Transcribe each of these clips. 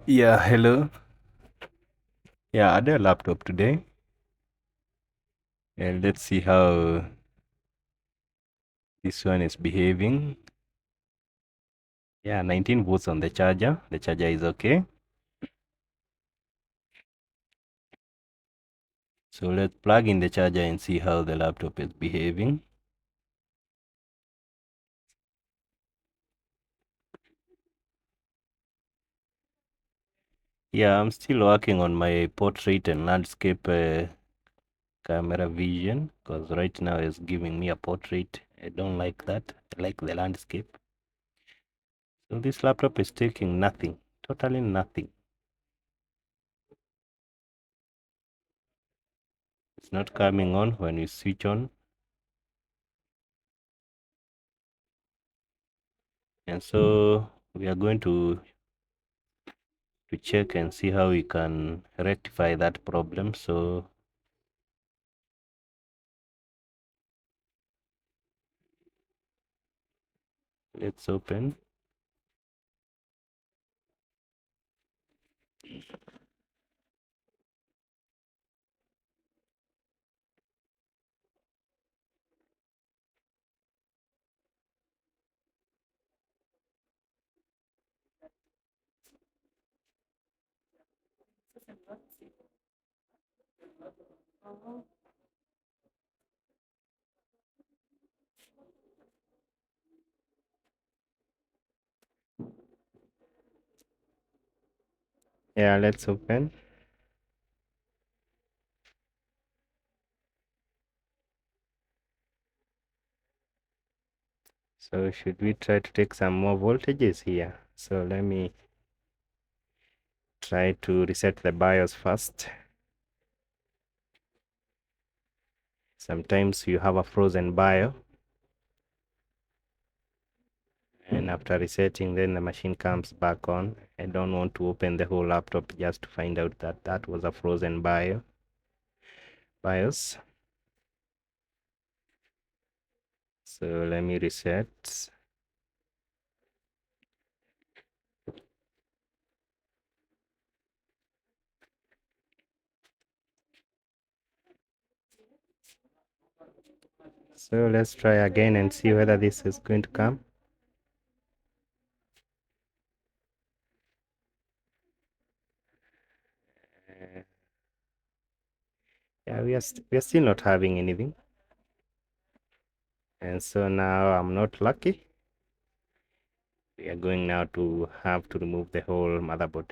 Yeah, hello. Yeah, I had a laptop today, and let's see how this one is behaving. Yeah, 19 volts on the charger. The charger is okay. So let's plug in the charger and see how the laptop is behaving. Yeah, I'm still working on my portrait and landscape camera vision because right now it's giving me a portrait. I don't like that. I like the landscape. So this laptop is taking nothing, totally nothing. It's not coming on when we switch on. And so we are going to check and see how we can rectify that problem. So let's open. Yeah, let's open. So should we try to take some more voltages here? So let me try to reset the BIOS first. Sometimes you have a frozen BIOS, and after resetting then the machine comes back on. I don't want to open the whole laptop just to find out that that was a frozen BIOS. So let me reset. So let's try again and see whether this is going to come. Yeah, we are still not having anything. And so now I'm not lucky. We are going now to have to remove the whole motherboard.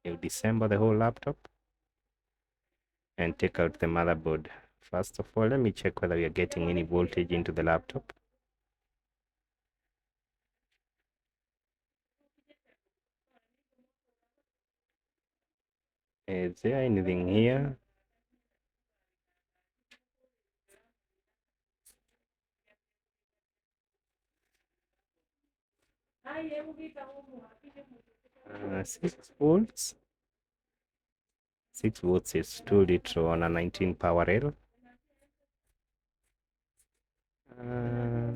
We'll disassemble the whole laptop and take out the motherboard. First of all, let me check whether we are getting any voltage into the laptop. Is there anything here? Uh, 6 volts. 6 volts is too little on a 19 power rail.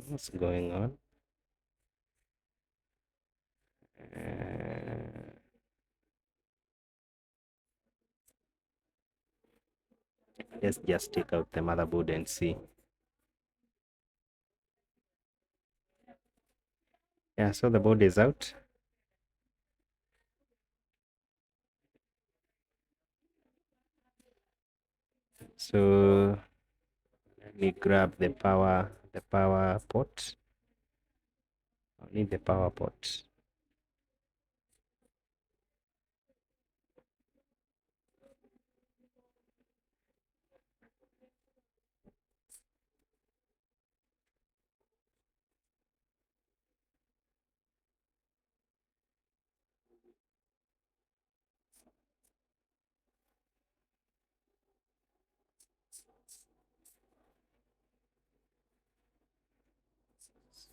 What's going on? Let's just take out the motherboard and see. Yeah, so the board is out. So let me grab the power port. I need the power port.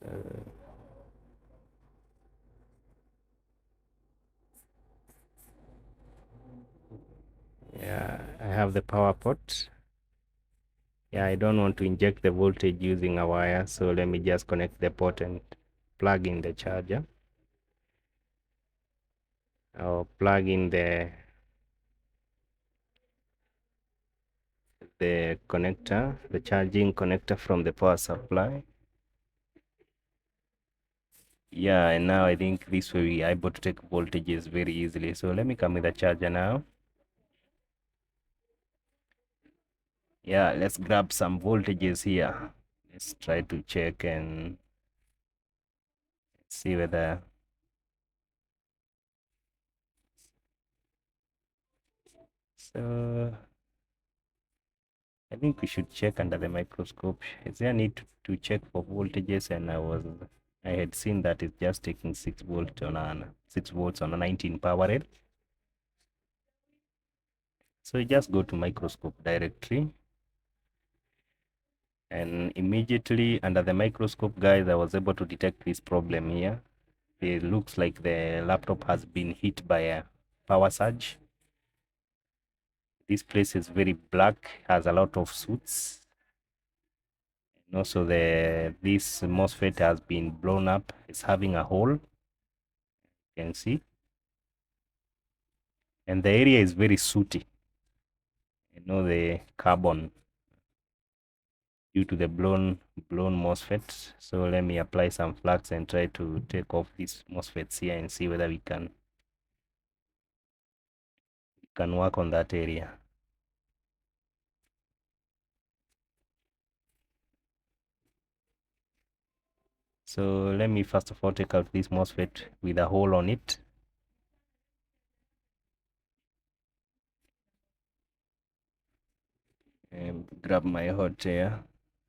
So yeah, I have the power port. Yeah, I don't want to inject the voltage using a wire, so let me just connect the port and plug in the charger. I'll plug in the connector, the charging connector from the power supply. Yeah, and now I think this way we are able to take voltages very easily. So let me come with the charger now. Yeah, let's grab some voltages here. Let's try to check and see whether. So I think we should check under the microscope. Is there a need to check for voltages? And I had seen that it's just taking 6 volts on a 19 power rail. So you just go to microscope directory, and immediately under the microscope, guys, I was able to detect this problem here. It looks like the laptop has been hit by a power surge. This place is very black, has a lot of soot. And also this MOSFET has been blown up. It's having a hole, you can see. And the area is very sooty. The carbon due to the blown MOSFET. So let me apply some flux and try to take off these MOSFETs here and see whether we can work on that area. So let me first of all take out this MOSFET with a hole on it. And grab my hot air.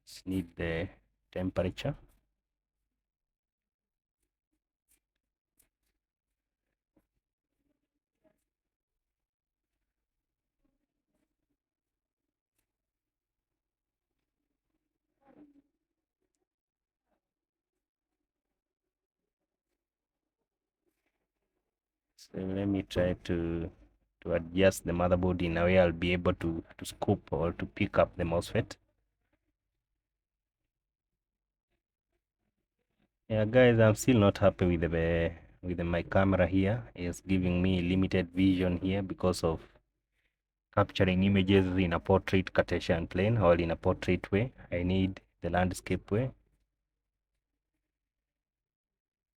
Just need the temperature. So let me try to adjust the motherboard in a way I'll be able to scoop or to pick up the MOSFET. Yeah, guys, I'm still not happy with my camera here. It's giving me limited vision here because of capturing images in a portrait Cartesian plane or in a portrait way. I need the landscape way.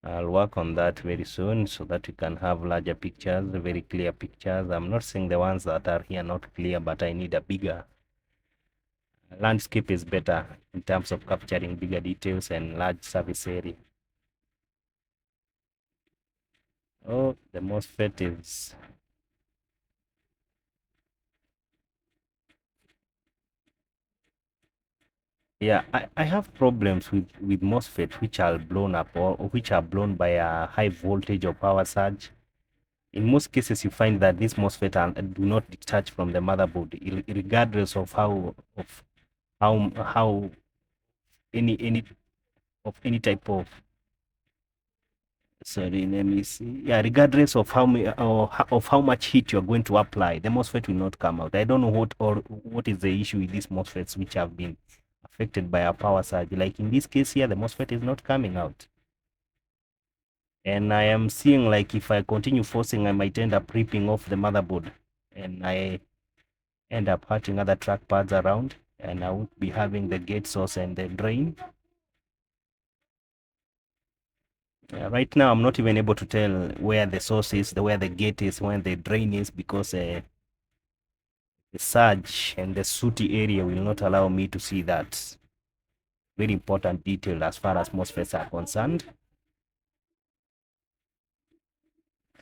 I'll work on that very soon so that we can have larger pictures, very clear pictures. I'm not saying the ones that are here not clear, but I need a bigger landscape is better in terms of capturing bigger details and large surface area. Oh, the MOSFET is. Yeah, I have problems with MOSFET which are blown up or which are blown by a high voltage or power surge. In most cases, you find that these MOSFET do not detach from the motherboard, regardless of how any type of. Sorry, let me see. Yeah, regardless of of how much heat you're going to apply, the MOSFET will not come out. I don't know what is the issue with these MOSFETs which have been affected by a power surge. Like in this case here, the MOSFET is not coming out. And I am seeing like if I continue forcing, I might end up ripping off the motherboard, and I end up hurting other track pads around, and I won't be having the gate source and the drain. Right now, I'm not even able to tell where the source is, where the gate is, where the drain is, because the surge and the sooty area will not allow me to see that. Very important detail as far as MOSFETs are concerned.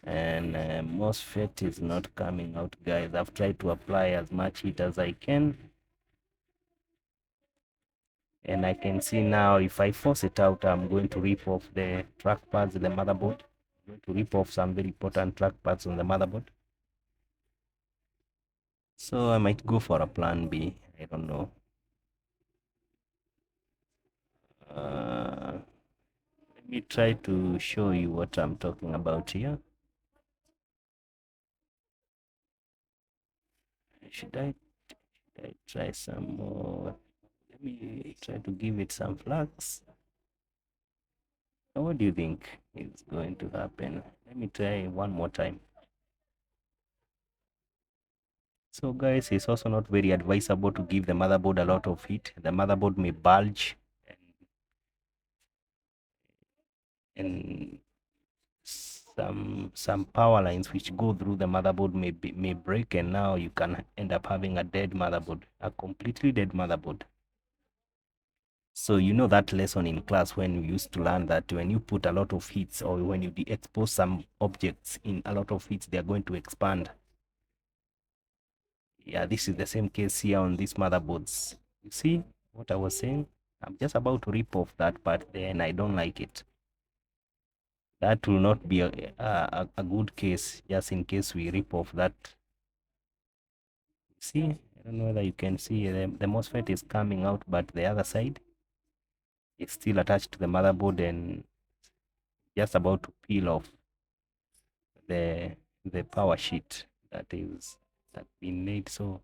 And MOSFET is not coming out, guys. I've tried to apply as much heat as I can. And I can see now if I force it out, I'm going to rip off the track pads in the motherboard. I'm going to rip off some very important track pads on the motherboard. So I might go for a plan B. I don't know. Let me try to show you what I'm talking about here. Should I try some more? Let me try to give it some flux. What do you think is going to happen? Let me try one more time. So guys, it's also not very advisable to give the motherboard a lot of heat. The motherboard may bulge and some power lines which go through the motherboard may break, and now you can end up having a dead motherboard, a completely dead motherboard. So you know that lesson in class when we used to learn that when you put a lot of heats, or when you expose some objects in a lot of heats, they are going to expand. Yeah, this is the same case here on these motherboards. You see what I was saying? I'm just about to rip off that part there, and I don't like it. That will not be a good case, just in case we rip off that. See, I don't know whether you can see the MOSFET is coming out, but the other side is still attached to the motherboard and just about to peel off the power sheet that been laid. So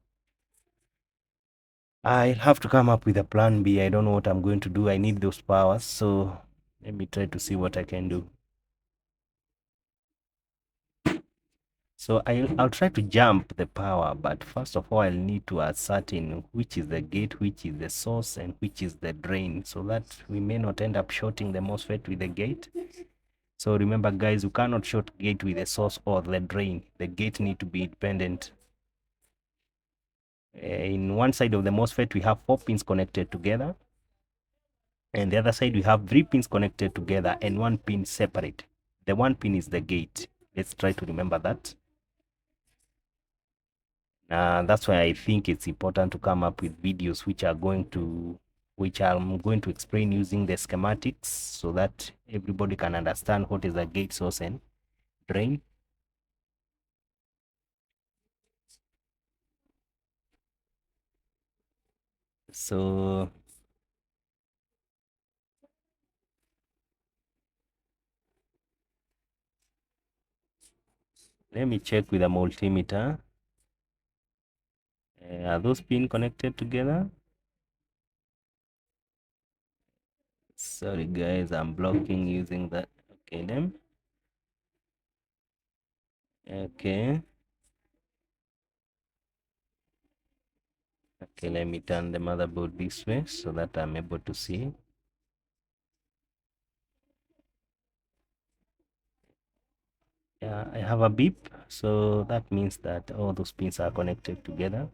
I'll have to come up with a plan B. I don't know what I'm going to do. I need those powers, so let me try to see what I can do. So I'll try to jump the power, but first of all, I'll need to ascertain which is the gate, which is the source, and which is the drain, so that we may not end up shorting the MOSFET with the gate. So remember, guys, you cannot short gate with the source or the drain. The gate need to be independent. In one side of the MOSFET, we have 4 pins connected together, and the other side we have 3 pins connected together and 1 pin separate. The 1 pin is the gate. Let's try to remember that. That's why I think it's important to come up with videos which I'm going to explain using the schematics, so that everybody can understand what is a gate, source, and drain. So let me check with a multimeter. Are those pins connected together? Sorry guys, I'm blocking using that. Okay then. Okay. Okay, let me turn the motherboard this way so that I'm able to see. Yeah, I have a beep, so that means that all those pins are connected together.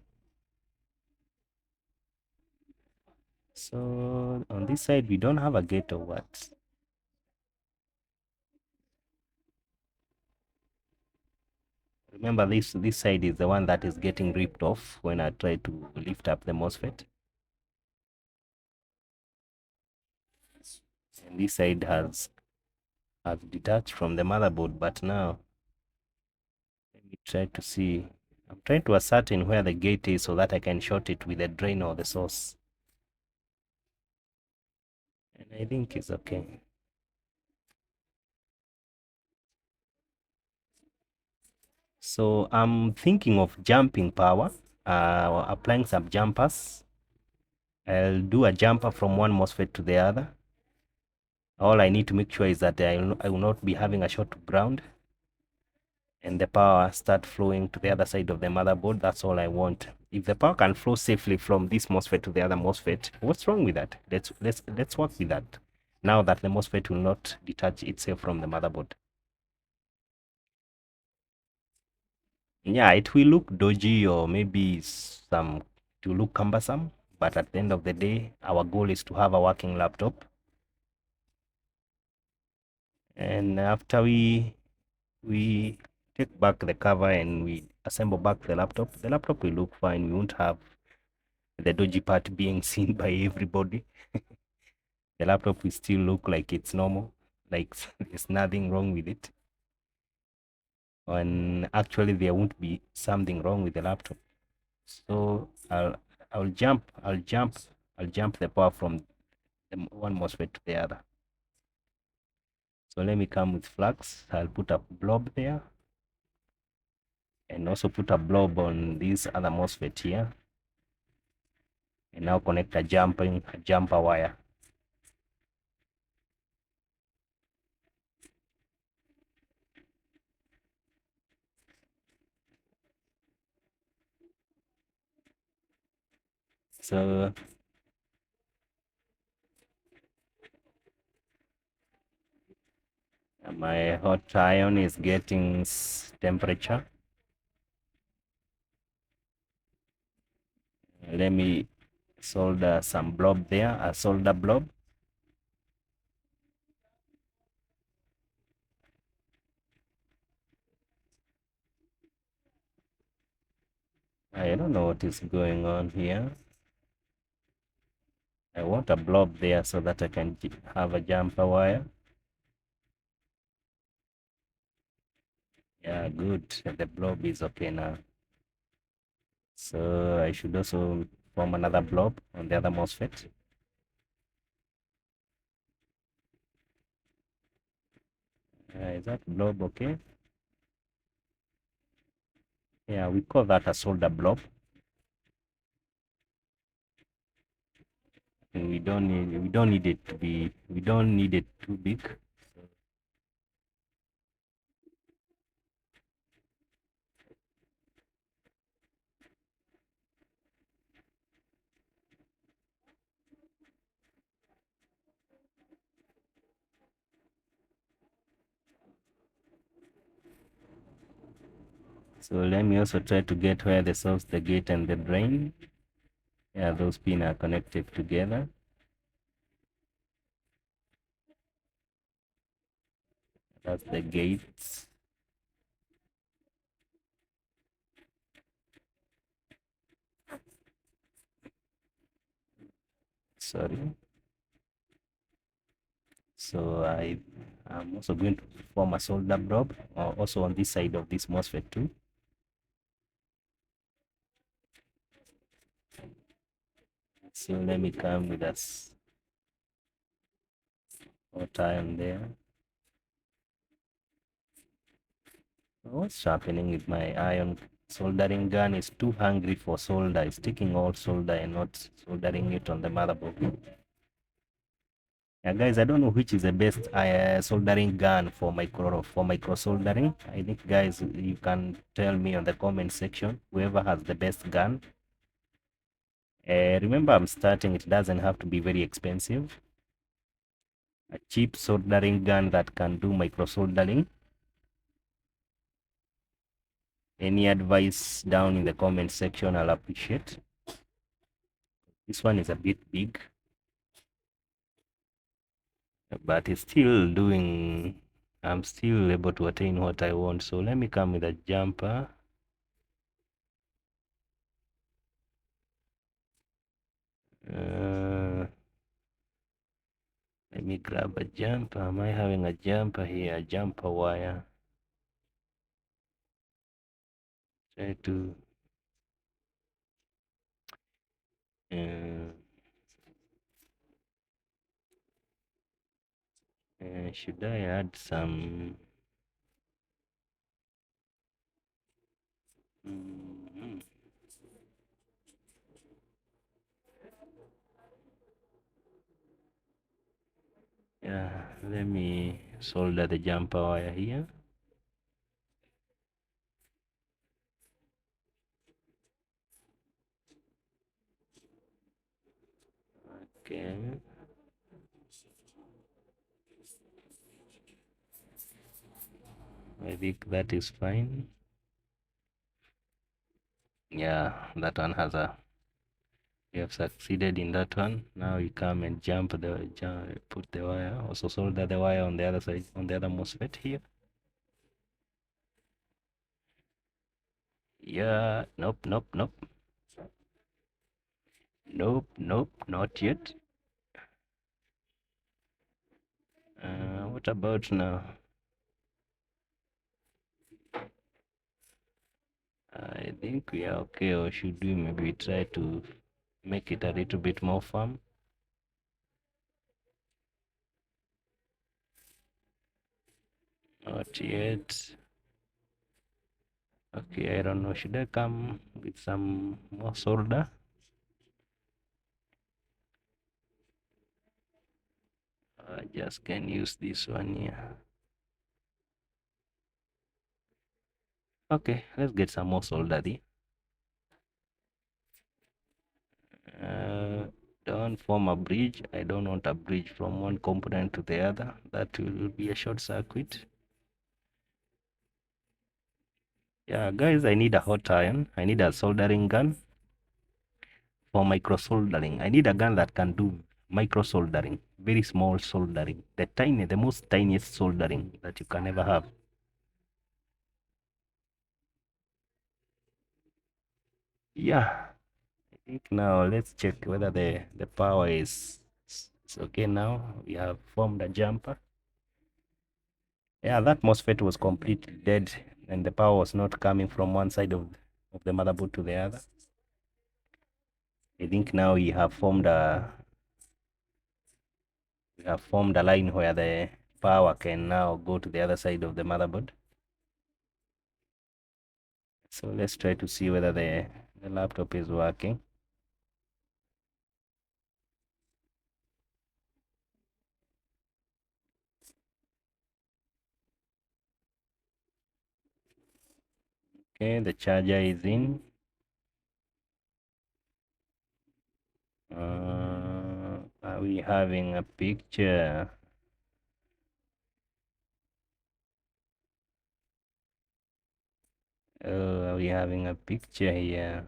So on this side, we don't have a gate or what? Remember, this side is the one that is getting ripped off when I try to lift up the MOSFET. And this side has detached from the motherboard, but now let me try to see. I'm trying to ascertain where the gate is so that I can short it with the drain or the source. And I think it's okay. So I'm thinking of jumping power, applying some jumpers. I'll do a jumper from one MOSFET to the other. All I need to make sure is that I will not be having a short to ground, and the power start flowing to the other side of the motherboard. That's all I want. If the power can flow safely from this MOSFET to the other MOSFET, what's wrong with that? Let's work with that. Now that the MOSFET will not detach itself from the motherboard. Yeah, it will look dodgy, or maybe to look cumbersome, but at the end of the day, our goal is to have a working laptop. And after we take back the cover and we assemble back the laptop will look fine. We won't have the dodgy part being seen by everybody. The laptop will still look like it's normal, like there's nothing wrong with it. And actually there won't be something wrong with the laptop. So I'll jump the power from one MOSFET to the other. So let me come with flux. I'll put a blob there, and also put a blob on this other MOSFET here, and now connect a jumper wire. So my hot iron is getting temperature. Let me solder some blob there, a solder blob. I don't know what is going on here. I want a blob there so that I can have a jumper wire. Yeah, good. The blob is okay now. So I should also form another blob on the other MOSFET. Is that blob okay? Yeah, we call that a solder blob. And we don't need it to be, we don't need it too big. So let me also try to get where the source, the gate, and the drain. Yeah, those pins are connected together. That's the gates. Sorry. So I'm also going to form a solder blob also on this side of this MOSFET too. So let me come with us hot iron there. What's happening with my iron soldering gun? Is too hungry for solder. It's taking all solder and not soldering it on the motherboard. Yeah, guys, I don't know which is the best soldering gun for micro soldering. I think, guys, you can tell me on the comment section whoever has the best gun. Remember, I'm starting. It doesn't have to be very expensive. A cheap soldering gun that can do micro soldering. Any advice down in the comment section, I'll appreciate. This one is a bit big, but it's still doing, I'm still able to attain what I want. So let me come with a jumper. Let me grab a jumper. Am I having a jumper here? A jumper wire. Try to should I add some mm, yeah, let me solder the jumper wire here. Okay. I think that is fine. Yeah, that one has a, we have succeeded in that one. Now we come and put the wire, also solder the wire on the other side, on the other MOSFET here. Yeah, nope, nope, nope. Nope, nope, not yet. What about now? I think we are okay, or should we maybe try to make it a little bit more firm? Not yet. Okay, I don't know. Should I come with some more solder? I just can use this one here. Okay, let's get some more solder there. don't form a bridge. I don't want a bridge from one component to the other. That will be a short circuit. Yeah, guys, I need a hot iron. I need a soldering gun for micro soldering. I need a gun that can do micro soldering, very small soldering, the most tiniest soldering that you can ever have. Yeah, I think now let's check whether the power is okay now. We have formed a jumper. Yeah, that MOSFET was completely dead and the power was not coming from one side of the motherboard to the other. I think now we have formed a line where the power can now go to the other side of the motherboard. So let's try to see whether the laptop is working. Okay, the charger is in. Are we having a picture? Oh, are we having a picture here?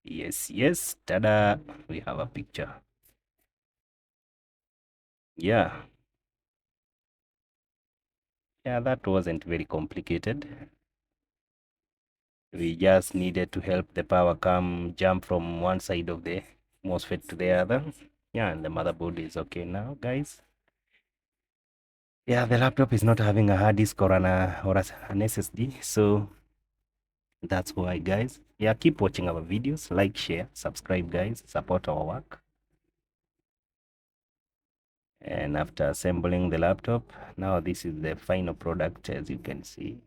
Yes, yes, tada! We have a picture. Yeah, yeah, that wasn't very complicated. We just needed to help the power jump from one side of the MOSFET to the other. Yeah, and the motherboard is okay now, guys. Yeah, the laptop is not having a hard disk or an SSD, so that's why, guys. Yeah, keep watching our videos, like, share, subscribe, guys, support our work. And after assembling the laptop, now this is the final product, as you can see.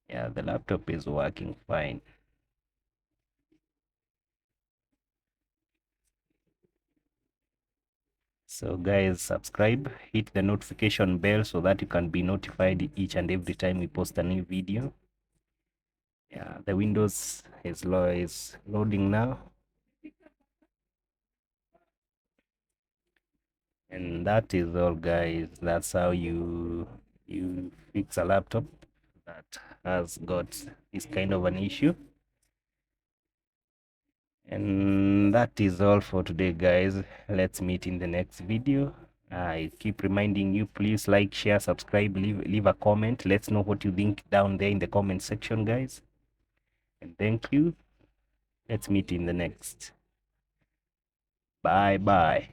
Yeah, the laptop is working fine. So guys, subscribe, hit the notification bell so that you can be notified each and every time we post a new video. Yeah, the Windows is loading now. And that is all, guys. That's how you fix a laptop that has got this kind of an issue. And that is all for today, guys. Let's meet in the next video. I keep reminding you, please like, share, subscribe, leave a comment. Let's know what you think down there in the comment section, guys. And thank you. Let's meet in the next. Bye bye.